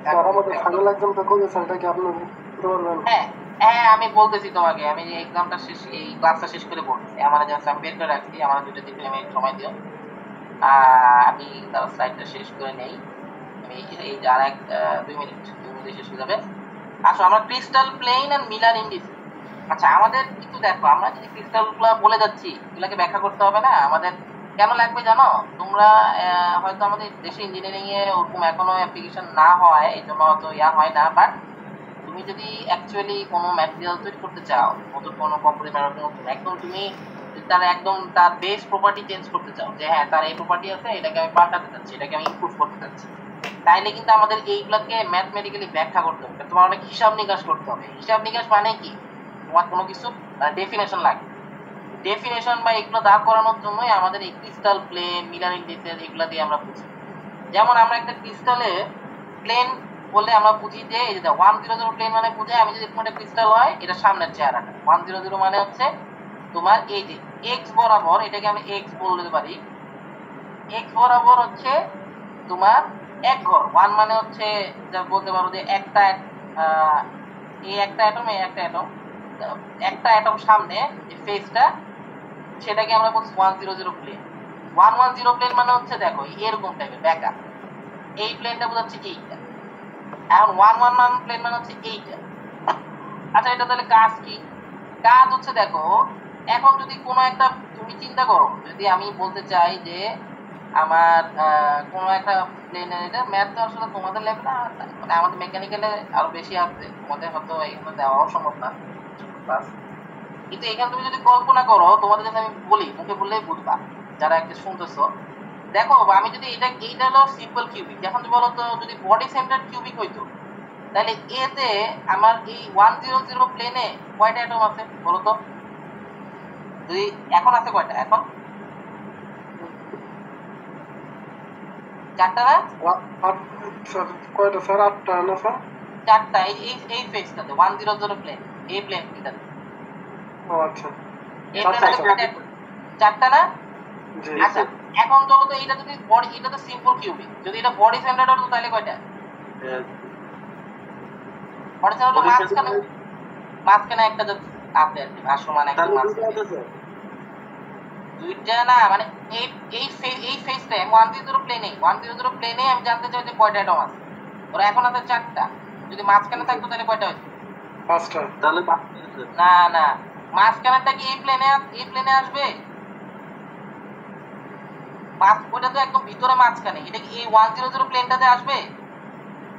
স্যার আমাদের ফাইনাল এক্সামটা কবে স্যার, এটা কি আপনি বলতে পারবেন? হ্যাঁ হ্যাঁ আমি বলতেছি তোমাকে, আমি এই এক্সামটা শেষ, এই ক্লাসটা শেষ করে বলতেছি। আমার জাস্ট আমি বের করে রাখছি, আমার 2-3 মিনিট সময় দিও। আমি তার স্লাইডটা শেষ করে নেই। আমি এই যে আর 2 মিনিট শেষ হয়ে যাবে। আসো আমরা ক্রিস্টাল প্লেন আর মিলার ইন্ডিসেস। আচ্ছা আমাদের কিন্তু দেখো, আমরা যদি ক্রিস্টালগুলো বলে যাচ্ছি, এগুলাকে ব্যাখ্যা করতে হবে না আমাদের। কেন লাগবে জানো? তোমরা হয়তো আমাদের দেশে ইঞ্জিনিয়ারিং এ ওরকম এখনো অ্যাপ্লিকেশন না হয়, এই জন্য হয়তো হয় না, বাট তুমি যদি অ্যাকচুয়ালি কোনো ম্যাটেরিয়াল তৈরি করতে চাও, নতুন কোনো কোম্পানি একদম তুমি তার একদম তার বেস প্রপার্টি চেঞ্জ করতে চাও, যে হ্যাঁ তার এই প্রপার্টি আছে, এটাকে আমি পাল্টাতে চাচ্ছি, এটাকে আমি ইমপ্রুভ করতে চাচ্ছি, তাইলে কিন্তু আমাদের এইগুলোকে ম্যাথমেটিক্যালি ব্যাখ্যা করতে হবে। তোমার অনেক হিসাব নিকাশ করতে হবে। হিসাব নিকাশ মানে কি? তোমার কোনো কিছু ডেফিনেশন লাগে, ডেফিনেশন বা এগুলো দাঁড় করানোর জন্যই আমাদের এই ক্রিস্টাল প্লেন, মিলার ইন্ডিসেস এগুলো দিয়ে আমরা বুঝি। যেমন আমরা একটা ক্রিস্টালে প্লেন বললে আমরা বুঝি যে এই যে 100 প্লেন মানে বুঝে, আমি যদি কোনো একটা ক্রিস্টাল হয়, এটা সামনের চেহারাটা 100 মানে হচ্ছে তোমার এই যে এক্স বরাবর, এটাকে আমি এক্স বলতে পারি, এক্স বরাবর হচ্ছে তোমার এক ঘর। 1 মানে হচ্ছে যা বলতে পারো যে একটা এই একটা অ্যাটম, এই একটা অ্যাটম, একটা অ্যাটম সামনে যে ফেসটা, সেটাকে আমরা বলছি 100 প্লেন। 110 প্লেন মানে হচ্ছে দেখো এরকম টাইপের ব্যাকা, এই প্লেনটা বোঝাচ্ছে এইটা। এখন 111 প্লেন মানে হচ্ছে এইটা। আচ্ছা এটা তাহলে কাজ কি? কাজ হচ্ছে দেখো, এখন যদি কোনো একটা তুমি চিন্তা করো, যদি আমি বলতে চাই যে আমার কোনো একটা প্লেনের, এটা ম্যাথ তো আসলে তোমাদের লেভেলে মানে আমাদের মেকানিক্যালে আরো বেশি আছে, তোমাদের হয়তো এখানে দেওয়াও সম্ভব না ক্লাস, কিন্তু এখানে তুমি যদি কল্পনা করো, তোমাদের কাছে আমি বলি, মুখে বললেই বুঝবা যারা একটা শুনতেছো। দেখো আমি যদি এইটা হলো সিম্পল কিউবিক, এখন তুমি বলো তো যদি বডি সেন্টার কিউবিক হইতো, তাহলে এতে আমার এই 100 প্লেনে কয়টা অ্যাটম আছে বলো তো? যদি এখন আছে কয়টা? এখন 4টা না? কয়টা স্যার? 8টা না স্যার? 4টা। এই ফেজটাতে 100 প্লেন, এই প্লেনটাতে ও আচ্ছা, এই প্লেনটাতে কয়টা অ্যাটম? 4টা না? জি। আচ্ছা এখন বলো তো এটা যদি বডি, এটা তো সিম্পল কিউবিক, যদি এটা বডি সেন্টার হতো তাহলে কয়টা? বডি সেন্টার হলো মাঝখানে একটা আছে আর কি, ভাসমান একটা মাঝখানে। দুইটা না, মানে এই ফেজটা 100 প্লেনে আমি জানতে চাই যে কয়টা অ্যাটম আছে। ওরা এখন আছে 4টা, যদি মাঝখানে থাকতো তাহলে কয়টা হইতো? 5টা। তাহলে না না, মাঝখানেরটা কি এই প্লেনে আসবে? ওটা তো একদম ভিতরে মাঝখানে, এটা কি এই 100 প্লেনটাতে আসবে?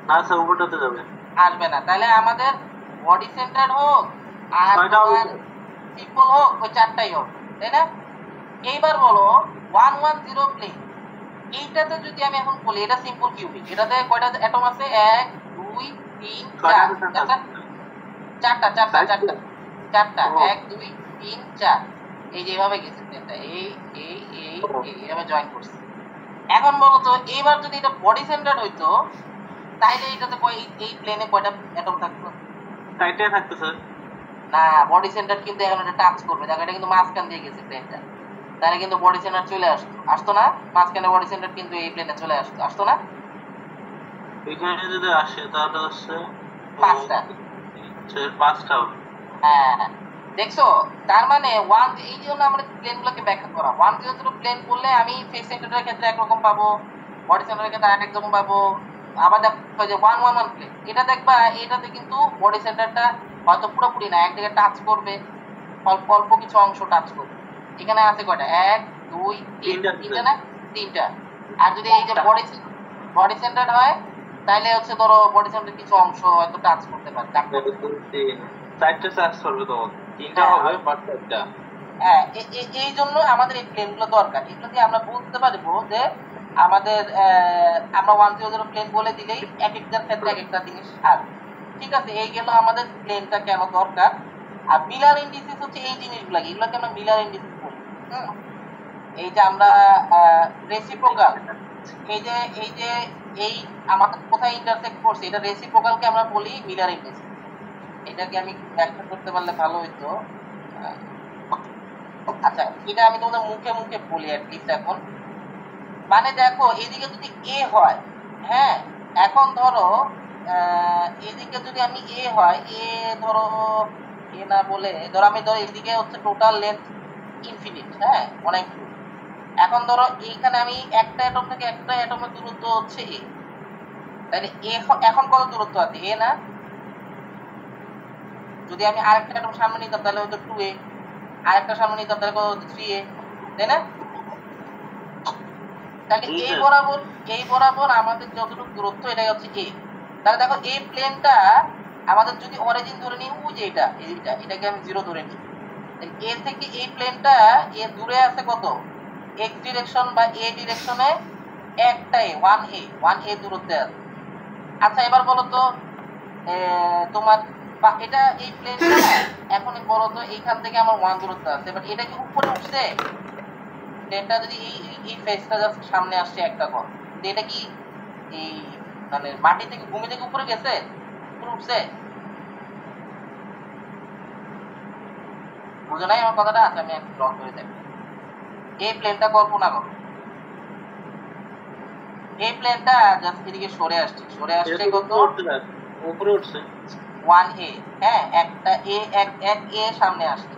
না স্যার, উপরটাতে যাবে। আসবে না। তাহলে আমাদের বডি সেন্টার হোক আর সিম্পল হোক, ওই 4টাই হোক, তাই না? এইবার বলো 110 প্লেন, এইটাতে যদি আমি এখন বলি এটা সিম্পল কিউবিক, এটাতে কয়টা অ্যাটম আছে? 1 2 3 4, চারটা 1 2 3 4, এই যে এভাবে গেছে প্লেনটা, এইভাবে জয়েন করছে। এখন বলো তো এইবার যদি এটা বডি সেন্টার হইতো, তাহলে এটাতে এই প্লেনে কয়টা অ্যাটম থাকতো? সাইডে থাকতো স্যার। না, বডি সেন্টার কিন্তু এখন এটা টাচ করবে, দেখো এটা কিন্তু মাঝখান দিয়ে গেছে প্লেনটা, তাহলে কিন্তু বডি সেন্টার চলে আসতো না, মাঝখানে বডি সেন্টার কিন্তু এই প্লেনে চলে আসতো না। এখানে যদি আসে তাহলে হচ্ছে 5টা। 5টা হবে। হ্যাঁ, দেখছো, তার মানে এই জন্য আমরা প্লেনগুলোকে ব্যাখ্যা করা 100 প্লেন করলে আমি ফেস সেন্টারের ক্ষেত্রে একরকম পাবো, বডি সেন্টারের ক্ষেত্রে আরেক রকম পাবো। আবার দেখো যে 111 প্লেন, এটা দেখবা এটাতে কিন্তু বডি সেন্টারটা হয়তো পুরোপুরি না, এক জায়গায় টাচ করবে, অল্প অল্প কিছু অংশ টাচ করবে। এখানে আছে কয়টা, 1 2 3, তিনটা না, 3টা। আর যদি এই যে বডি সেন্টার হয় তাহলে হচ্ছে ধরো বডি সেন্টার কিছু অংশ হয়তো টাচ করতে পারে। 4টা চার্জ করবে তো 3টা হবে বাট 4টা। হ্যাঁ, এই জন্য আমাদের এই প্লেনগুলো দরকার। এগুলো দিয়ে আমরা বলতে পারবো যে আমাদের আমরা 100 প্লেন বলে দিলেই এক একটার ক্ষেত্রে এক একটা জিনিস আসবে। ঠিক আছে, এই গেল আমাদের প্লেনটা কেন দরকার। আর মিলার ইন্ডিসিস হচ্ছে এই জিনিসগুলো, এগুলোকে আমরা মিলার ইন্ডিসিস বলি। এই যে আমরা রেসিপ্রোকাল, এই যে এই আমাদের কোথায় ইন্টারসেক্ট করছে এটা রেসিপ্রোকালকে আমরা বলি মিলার ইন্ডিসিস। এটাকে আমি ব্যাখ্যা করতে পারলে ভালো হইতো। আচ্ছা, এটা আমি তোমাদের মুখে মুখে বলি অ্যাটলিস্ট এখন। মানে দেখো এদিকে যদি এ হয়, হ্যাঁ, এখন ধরো এদিকে যদি আমি এ হয়, এ ধরো এ না বলে ধরো আমি ধরো এদিকে হচ্ছে টোটাল লেন্থ ইনফিনিট, হ্যাঁ, অনেক দূর। এখন ধরো এইখানে আমি একটা অ্যাটম থেকে একটা অ্যাটমের দূরত্ব হচ্ছে এ, তাহলে এখন কত দূরত্ব আছে, এ না? যদি আমি আরেকটা অ্যাটম সামনে নিতাম তাহলে হয়তো 2a, আরেকটা সামনে নিতাম তাহলে কত হতো 3a, তাই না? তাহলে এই বরাবর আমাদের যতটুকু দূরত্ব এটাই হচ্ছে a। তাহলে দেখো এই প্লেনটা আমাদের যদি অরিজিন ধরে নিই, ও যে এটাকে আমি 0 ধরে নিই, এ থেকে এই প্লেনটা এ দূরে আছে কত, x ডিরেকশন বা a ডিরেকশনে একটাই 1a দূরত্বে আছে। আচ্ছা, এবার বলো তো তোমার এটা এই প্লেনটা এখন বলো তো এইখান থেকে আমার 1 দূরত্ব আছে, বাট এটা কি উপরে উঠছে? প্লেনটা যদি এই ফেসটা জাস্ট সামনে আসছে একটা কর, এটা কি এই মানে মাটি থেকে ভূমি থেকে উপরে গেছে, উপরে উঠছে? বুঝো নাই আমার কথাটা? আচ্ছা, আমি একটু ড্র করে দেখি। এই প্লেনটা কল্পনা করো, এই প্লেনটা জাস্ট এদিকে সরে আসছে কত, উপরে উঠছে 1a, হ্যাঁ, একটা এক এ সামনে আসছে,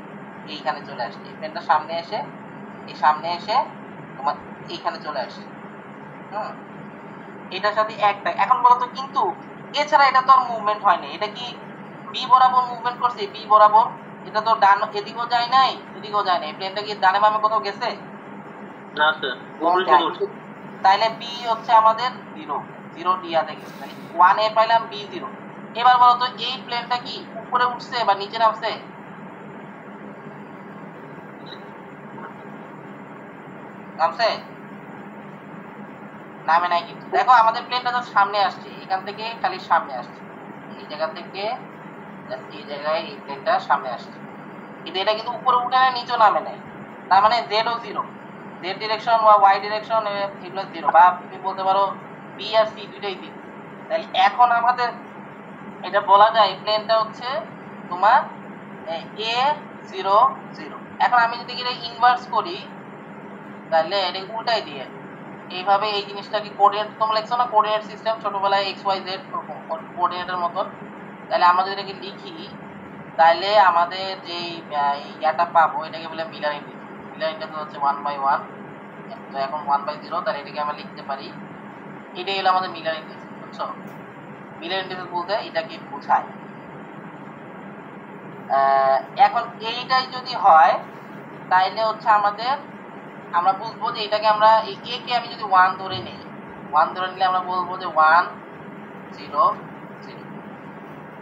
এইখানে চলে আসছে, এই প্লেনটা সামনে এসে তোমার এইখানে চলে আসছে। এটার সাথে একটা, এখন বলতো কিন্তু এছাড়া এটা তো আর মুভমেন্ট হয়নি, এটা কি বি বরাবর মুভমেন্ট করছে? বি বরাবর এটা তো ডান, এদিকেও যায় নাই এদিকেও যায় নাই, প্লেনটা কি ডানে বামে কোথাও গেছে? না স্যার। তাইলে বি হচ্ছে আমাদের 0 ডিয়া থেকে, মানে 1a পাইলাম, বি 0। এবার বলতো এই প্লেনটা কি উপরে উঠছে বা নিচে নামছে? নামছে? নামে নাই কিন্তু। দেখো আমাদের প্লেনটা তো সামনে আসছে, এখান থেকে খালি সামনে আসছে, এই জায়গা থেকে এই জায়গায় এই প্লেনটা সামনে আসছে, কিন্তু এটা কিন্তু উপরে উঠে না, নিচেও নামে নাই। তার মানে জেডও 0, জেড ডিরেকশন বা ওয়াই ডিরেকশন এগুলো 0, বা তুমি বলতে পারো বি আর সি দুইটাই 0। তাহলে এখন আমাদের এটা বলা যায় প্লেনটা হচ্ছে তোমার a0 0। এখন আমি যদি এটা ইনভার্স করি তাহলে এটা উল্টাই দিয়ে এইভাবে এই জিনিসটাকে কোঅর্ডিনেট, তোমরা লিখছো না কোঅর্ডিনেট সিস্টেম ছোটবেলায় xyz কোঅর্ডিনেটের মতন, তাহলে আমরা যদি এটাকে লিখি তাহলে আমাদের যে ইয়াটা পাবো এটাকে বলে মিলার ইন্ডিসিস। মিলার ইন্ডিসিস হচ্ছে 1/1, তো এখন 1/0, তাহলে এটাকে আমরা লিখতে পারি, এটাই হলো আমাদের মিলার ইন্ডিসিস। বুঝছো? মিলার ইন্ডিসিস বলতে এটাকে বোঝায়। এখন এইটাই যদি হয় তাহলে হচ্ছে আমাদের, আমরা বুঝবো যে এটাকে আমরা এই a কে আমি যদি 1 ধরে নিই, 1 ধরে নিলে আমরা বলবো যে 1 0 0।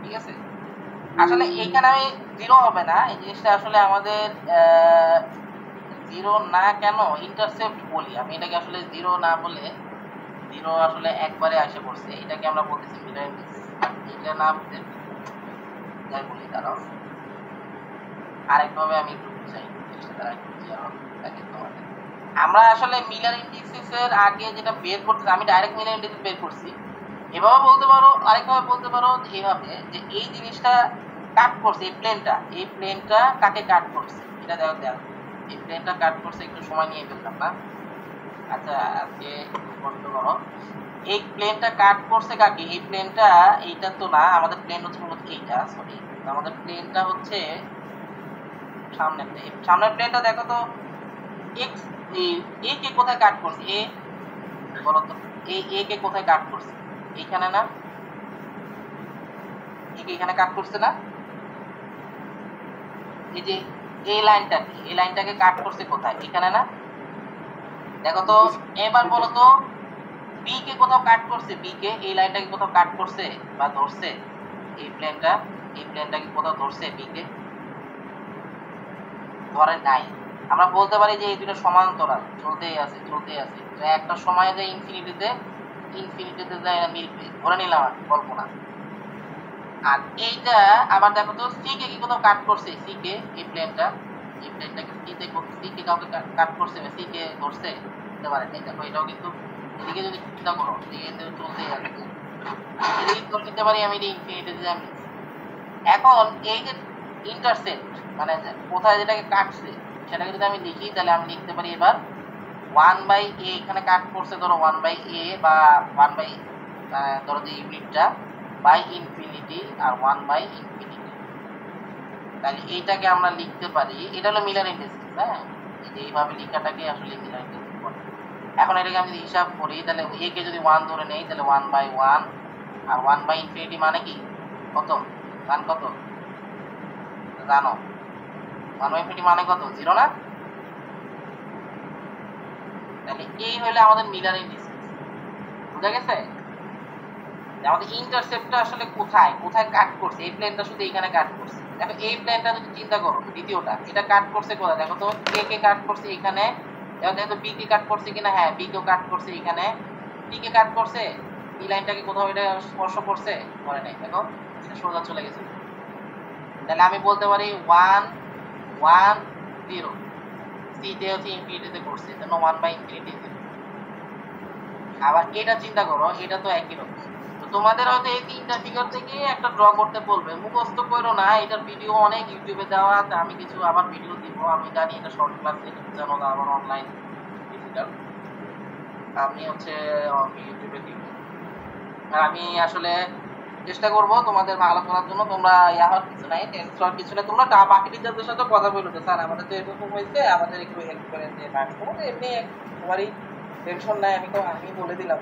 ঠিক আছে, আসলে এইখানে আমি 0 হবে না, এই জিনিসটা আসলে আমাদের 0 না কেন ইন্টারসেপ্ট বলি, আমি এটাকে আসলে 0 না বলে 0 আসলে একবারে এসে পড়ছে, এটাকে আমরা বলতেছি মিলার ইন্ডিসিস। এটা নাম যাই বলি, দাঁড়াও আরেকভাবে আমি একটু বুঝাই জিনিসটা, একটু ক্লিয়ার হবে। আমরা আসলে মিলার ইন্ডিসিস এর আগে যেটা বের করতে, আমি ডাইরেক্ট মিলার ইন্ডিসিস বের করছি, এভাবে বলতে পারো, আরেকভাবে বলতে পারো এইভাবে যে এই জিনিসটা কাট করছে এই প্লেনটা কাকে কাট করছে এটা দেখো এই প্লেনটা কাট করছে, একটু সময় নিয়ে ফেললাম না। আচ্ছা আজকে বন্ধ করো, এই প্লেনটা কাট করছে কাকে, এই প্লেনটা এইটা তো না, আমাদের প্লেন হচ্ছে মূলত এইটা, সরি আমাদের প্লেনটা হচ্ছে সামনের প্লেনটা দেখো তো এক্স এ কে কোথায় কাট করছে, এ বলো তো এ কে কোথায় কাট করছে, এইখানে না, এ কে এখানে কাট করছে না, এই যে এই লাইনটাকে কাট করছে কোথায়, এখানে না, দেখো তো। এবার বলো তো বি কে কোথাও কাট করছে, বি কে এই লাইনটাকে কোথাও কাট করছে বা ধরছে, এই প্লেনটাকে কোথাও ধরছে, বি কে ধরে নাই। আমরা বলতে পারি যে এই দুটো সমান্তরাল চলতেই আছে তো একটা সময় যায় ইনফিনিটিতে যায় মিলবে, ধরে নিলাম আর কল্পনা। আর এইটা আবার দেখো তো সি কে কি কোথাও কাট করছে, সি কে এই প্লেনটাকে সি কে কাউকে কাট করছে বা সি কে ধরছে, বুঝতে পারেন এই দেখো এটাও কিন্তু এদিকে যদি চিন্তা করো এদিকে কিন্তু চলতেই আছে, এদিকে ধরে নিতে পারি আমি ইনফিনিটিতে যাই। এখন এই যে ইন্টারসেক্ট মানে কোথায় যেটাকে কাটছে সেটাকে যদি আমি লিখি তাহলে আমি লিখতে পারি এবার 1/a এখানে কাট করছে, ধরো 1/a বা 1/, ধরো যে ইউনিটটা বাই ইনফিনিটি আর 1/∞। তাহলে এইটাকে আমরা লিখতে পারি, এটা হলো মিলার ইন্ডেক্স, হ্যাঁ এই যে এইভাবে লেখাটাকে আসলে মিলার ইন্ডেক্স বলে। এখন এটাকে আমি যদি হিসাব করি তাহলে a কে যদি 1 ধরে নেই তাহলে 1/1 আর 1/∞ মানে কি কত, মান কত জানো, 1/∞ মানে কত 0 না, তাহলে এই হলো আমাদের মিলার ইন্ডেক্স, বুঝা গেছে। আমাদের ইন্টারসেপ্টটা আসলে কোথায় কাট করছে, এই প্লেনটা শুধু এইখানে কাট করছে। দেখো এই প্লেনটা যদি চিন্তা করো দ্বিতীয়টা, এটা কাট করছে কোথায়, দেখো তো এ কে কাট করছে এখানে, দেখো বি কে কাট করছে কিনা, হ্যাঁ বি কেও কাট করছে এখানে, বি কে কাট করছে, এই লাইনটাকে কোথাও এটা স্পর্শ করছে, করে নাই, দেখো এটা সোজা চলে গেছে। তাহলে আমি বলতে পারি 1 1 0, সি তে হচ্ছে ইনফিনিটিতে করছে জন্য 1/∞। আবার এটা চিন্তা করো, এটা তো একই রকম। তো তোমাদের হয়তো এই তিনটা ফিগার থেকে একটা ড্র করতে বলবে, মুখস্থ করো না, এটার ভিডিও অনেক ইউটিউবে দেওয়া আছে, আমি কিছু আবার ভিডিও দিব, আমি জানি এটা শর্ট ক্লাস এটা জানো না, আবার অনলাইন ডিজিটাল আমি হচ্ছে ইউটিউবে দিব। আর আমি আসলে চেষ্টা করব তোমাদের ভালো করার জন্য, তোমরা হওয়ার কিছু নাই, টেনশন হওয়ার কিছু নাই, তোমরা বাকি টিচারদের সাথে কথা বলো যে স্যার আমাদের তো এরকম হয়েছে, আমাদের একটু হেল্প করে দিয়ে পারবো, তোমাদের এমনি তোমারই টেনশন নাই, আমি বলে দিলাম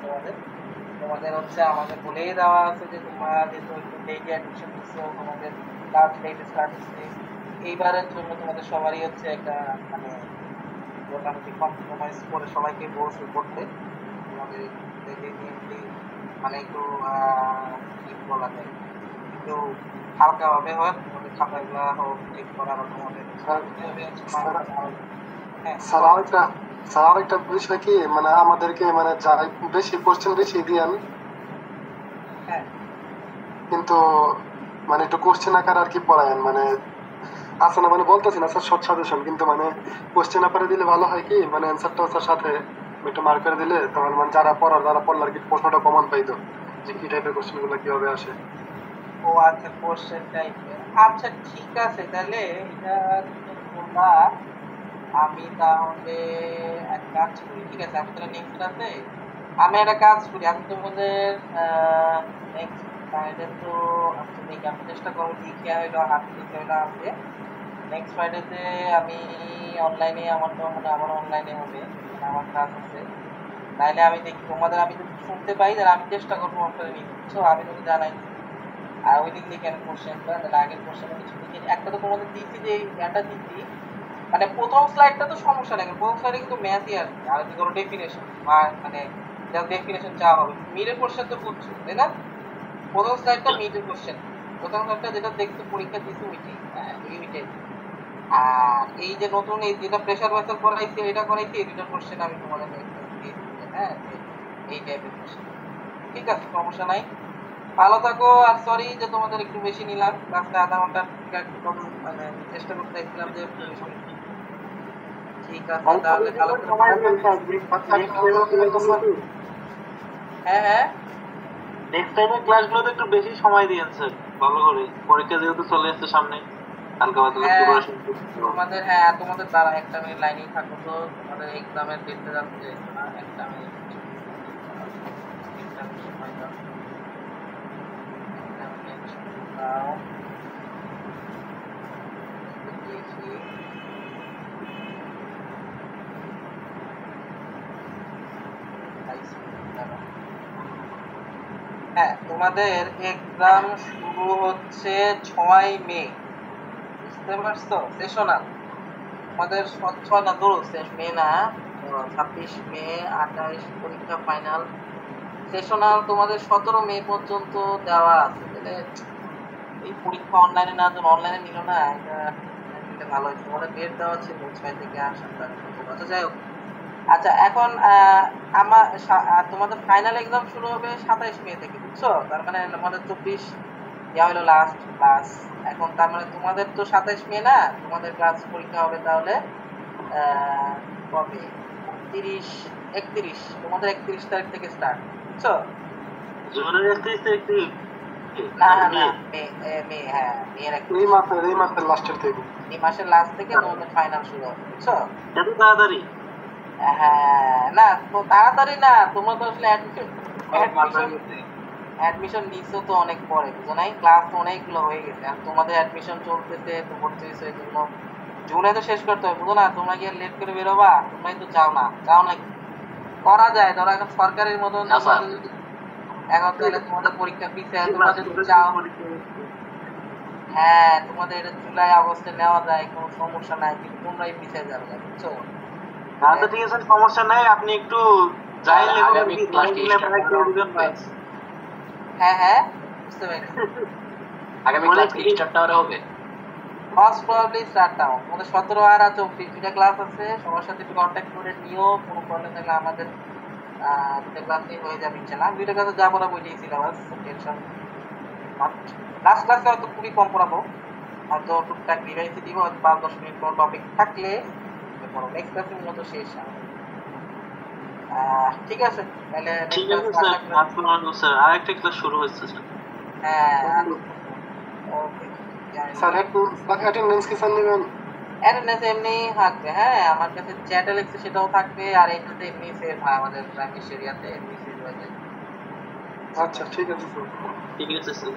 তোমাদের হচ্ছে আমাদের বলেই দেওয়া আছে যে তোমরা যেহেতু একটু লেটে অ্যাডমিশন নিচ্ছো, তোমাদের ক্লাস লেটে স্টার্ট হচ্ছে, এইবারের জন্য তোমাদের সবারই হচ্ছে একটা মানে মোটামুটি কম্প্রোমাইজ করে সবাইকে বলছে করতে, তোমাদের মানে একটু কি বলা যায় একটু হালকাভাবে হয়, তোমাদের খাতাগুলা হোক চেক করা বা তোমাদের স্যার আরেকটা বিষয় কি মানে আমাদেরকে মানে যাই বেশি কোশ্চেন বেশি দিয়েন, হ্যাঁ কিন্তু মানে একটু কোশ্চেন আকার আর কি পড়ায়েন, মানে আছে না মানে বলতেছি না স্যার শর্ট সাজেশন, কিন্তু মানে কোশ্চেন আকারে দিলে ভালো হয় কি মানে অ্যান্সারটা স্যার সাথে একটু মার্ক করে দিলে তখন মানে যারা পড়লে আর কি প্রশ্নটা কমন পাইতো যে কি টাইপের কোশ্চেন গুলো কিভাবে আসে। ও আচ্ছা কোশ্চেন টাইপের, আচ্ছা ঠিক আছে, তাহলে এটা তোমরা আমি তাহলে এক কাজ করি, ঠিক আছে আমি তাহলে নেক্সট ক্লাসে আমি একটা কাজ করি, আমি তোমাদের নেক্সট ফ্রাইডে তো আচ্ছা দেখি আমি চেষ্টা করবো লিখে হইলো হাতে লিখে হইলো আমাকে নেক্সট ফ্রাইডেতে আমি অনলাইনে আমার তো মানে আমার অনলাইনে হবে, আমার ক্লাস আছে, তাইলে আমি দেখি তোমাদের আমি যদি শুনতে পাই তাহলে আমি চেষ্টা করবো আপনাদের নিতে, বুঝছো আমি তুমি জানাই আর ওই দিক লিখে আমি কোশ্চেনটা তাহলে আগের কোশ্চেনে কিছু লিখে একটা তো তোমাদের দিচ্ছি যে এটা দিচ্ছি, মানে প্রথম স্লাইডটা তো সমস্যা নেই, প্রথম স্লাইডে কিন্তু ম্যাথই আর আর যদি কোনো ডেফিনেশন বা মানে যা ডেফিনেশন চাওয়া হবে, মিডের কোশ্চেন তো বুঝছো তাই না, প্রথম স্লাইডটা মিডের কোশ্চেন, প্রথম স্লাইডটা যেটা দেখতে পরীক্ষা দিচ্ছি ওইটাই, হ্যাঁ ওইটাই। আর এই যে নতুন এই যেটা প্রেশার ভেসেল করাইছি এটা করাইছি এই দুটো কোশ্চেন আমি তোমাদের দিয়ে দিচ্ছি, হ্যাঁ এই টাইপের কোশ্চেন, ঠিক আছে সমস্যা নাই, ভালো থাকো। আর সরি যে তোমাদের একটু বেশি নিলাম, ক্লাসটা আধা ঘন্টা একটু কম মানে চেষ্টা করতে চাইছিলাম যে ঠিক আছে তাহলে ভালো হ্যাঁ হ্যাঁ নেক্সট টাইমের ক্লাসগুলোতে একটু বেশি সময় দিয়েন স্যার। ভালো করে পরীক্ষা যেহেতু চলে আসছে সামনে হালকা পাতলা হ্যাঁ। প্রিপারেশন করতে হবে। তোমাদের দ্বারা একটা মিনিট লাইনেই থাকো তো, তোমাদের এক্সামের ডেটে যাচ্ছে না, একটা মিনিট সময় দাও, একটা মিনিট দাও, দেখি। হ্যাঁ, তোমাদের এক্সাম শুরু হচ্ছে 6 মে, বুঝতে পারছো? সেশনাল আমাদের 6 না, ধরো মে না, 26 মে, 28 পরীক্ষা ফাইনাল, সেশনাল তোমাদের 17 মে পর্যন্ত দেওয়া আছে। তাহলে এই পরীক্ষা অনলাইনে না, যখন অনলাইনে নিল না, এটা নিলে ভালো হয়েছে। তোমাদের ডেট দেওয়া ছিল 6 থেকে 8 সপ্তাহ। আচ্ছা, যাই হোক। আচ্ছা, এখন তোমাদের ফাইনাল এক্সাম শুরু হবে 27 মে থেকে, বুঝছো? তার মানে আমাদের 24 হলো লাস্ট ক্লাস। এখন তার মানে তোমাদের তো 27 মে না, তোমাদের ক্লাস পরীক্ষা হবে তাহলে কবে? 31 তোমাদের 31 তারিখ থেকে স্টার্ট, বুঝছো? জুনের 31 তারিখ থেকে না না, মে, হ্যাঁ, মেয়ের এই মাসের লাস্টের থেকে। এই মাসের লাস্ট থেকে তোমাদের ফাইনাল শুরু হবে, বুঝছো? এত তাড়াতাড়ি? হ্যাঁ, না তো তাড়াতাড়ি না, তোমরা তো আসলে অ্যাডমিশন নিচ্ছো তো অনেক পরে, বুঝো নাই? ক্লাস তো অনেকগুলো হয়ে গেছে, আর তোমাদের অ্যাডমিশন চলতেছে তো, ভর্তি হয়েছে, এই জন্য জুনে তো শেষ করতে হবে, বুঝো না? তোমরা কি লেট করে বেরোবা? তোমরাই তো চাও না কি করা যায়? ধরো এখন সরকারের মতন এখন তাহলে তোমাদের পরীক্ষা পিছিয়ে, তোমরা যদি চাও, হ্যাঁ, তোমাদের এটা জুলাই আগস্টে নেওয়া যায়, কোনো সমস্যা নাই, কিন্তু তোমরাই পিছিয়ে যাবে, বুঝছো? আচ্ছা ঠিক আছে, সমস্যা নাই, আপনি একটু যাই হ্যাঁ, বুঝতে পেরেছি। আগামী ক্লাস কি স্টার্ট হবে? মোস্ট প্রবাবলি স্টার্ট হবে। আমাদের 17 আর 24 দুইটা ক্লাস আছে, সবার সাথে একটু কন্ট্যাক্ট করে নিও, কোনো প্রবলেম থাকলে আমাদের দুটো ক্লাসই হয়ে যাবে ইনশাআল্লাহ। দুইটা ক্লাসে যা পড়াবো ওইটাই সিলেবাস, টেনশন নট। লাস্ট ক্লাসে হয়তো খুবই কম পড়াবো, হয়তো টুকটাক রিভাইসই দিব, হয়তো 5-10 মিনিট কোনো টপিক থাকলে পড়াবো। নেক্সট ক্লাসে মূলত শেষ। ঠিক আছে, তাহলে ঠিক আছে স্যার, স্যার আরেকটা ক্লাস শুরু হচ্ছে স্যার। হ্যাঁ, ওকে। স্যার অ্যাটেন্ডেন্স কি স্যার নেবেন? অ্যাটেন্ডেন্স এমনি থাকবে, হ্যাঁ, আমার কাছে চ্যাটে লিখছে সেটাও থাকবে, আর এটাতে এমনি সেভ হয়, আমাদের প্রাইমারি এরিয়াতে এমনি সেভ হয়ে যায়। আচ্ছা ঠিক আছে স্যার। ঠিক আছে স্যার।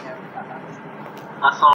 হ্যাঁ, আসসালাম।